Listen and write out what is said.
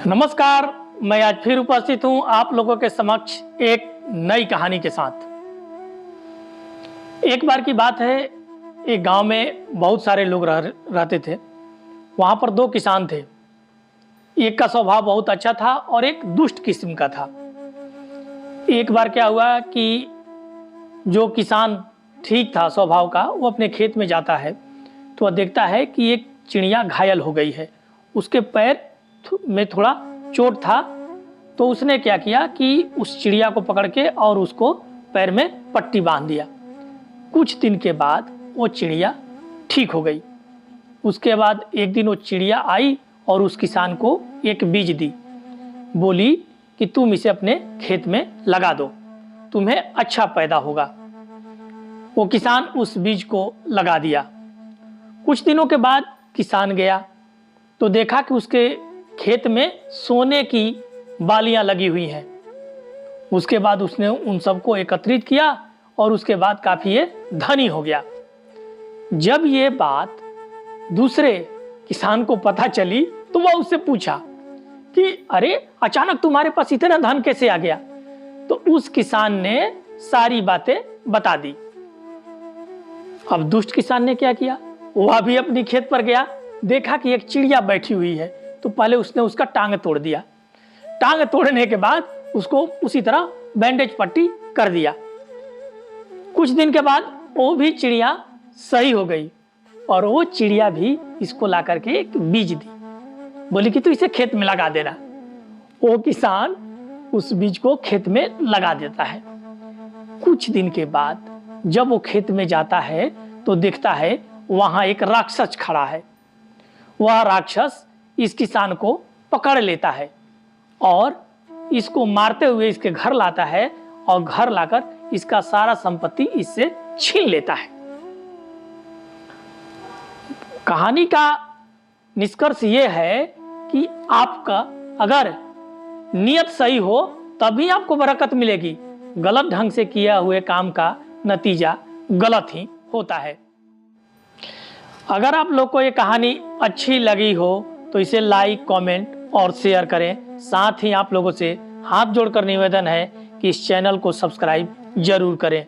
नमस्कार, मैं आज फिर उपस्थित हूं आप लोगों के समक्ष एक नई कहानी के साथ। एक बार की बात है, एक गांव में बहुत सारे लोग रहते थे। वहां पर दो किसान थे। एक का स्वभाव बहुत अच्छा था और एक दुष्ट किस्म का था। एक बार क्या हुआ कि जो किसान ठीक था स्वभाव का, वो अपने खेत में जाता है तो वह देखता है कि एक चिड़िया घायल हो गई है। उसके पैर में थोड़ा चोट था, तो उसने क्या किया कि उस चिड़िया को पकड़ के और उसको पैर में पट्टी बांध दिया। कुछ दिन के बाद वो चिड़िया ठीक हो गई। उसके बाद एक दिन वो चिड़िया आई और उस किसान को एक बीज दी। बोली कि तुम इसे अपने खेत में लगा दो, तुम्हें अच्छा पैदा होगा। वो किसान उस बीज को लगा दिया। कुछ दिनों के बाद किसान गया तो देखा कि उसके खेत में सोने की बालियां लगी हुई हैं। उसके बाद उसने उन सबको एकत्रित किया और उसके बाद काफी ये धनी हो गया। जब ये बात दूसरे किसान को पता चली तो वह उससे पूछा कि अरे, अचानक तुम्हारे पास इतना धन कैसे आ गया? तो उस किसान ने सारी बातें बता दी। अब दुष्ट किसान ने क्या किया, वह भी अपनी खेत पर गया, देखा कि एक चिड़िया बैठी हुई है, तो पहले उसने उसका टांग तोड़ दिया। टांग तोड़ने के बाद उसको उसी तरह बैंडेज पट्टी कर दिया। कुछ दिन के बाद वो भी चिड़िया सही हो गई और वो चिड़िया भी इसको ला करके एक बीज दी। बोली कि तू इसे खेत में लगा देना। वो किसान उस बीज को खेत में लगा देता है। कुछ दिन के बाद जब वो खेत में जाता है तो देखता है वहां एक राक्षस खड़ा है। वह राक्षस इस किसान को पकड़ लेता है और इसको मारते हुए इसके घर लाता है और घर लाकर इसका सारा संपत्ति इससे छीन लेता है। कहानी का निष्कर्ष यह है कि आपका अगर नियत सही हो तभी आपको बरकत मिलेगी। गलत ढंग से किया हुए काम का नतीजा गलत ही होता है। अगर आप लोग को ये कहानी अच्छी लगी हो तो इसे लाइक, कमेंट और शेयर करें। साथ ही आप लोगों से हाथ जोड़कर निवेदन है कि इस चैनल को सब्सक्राइब जरूर करें।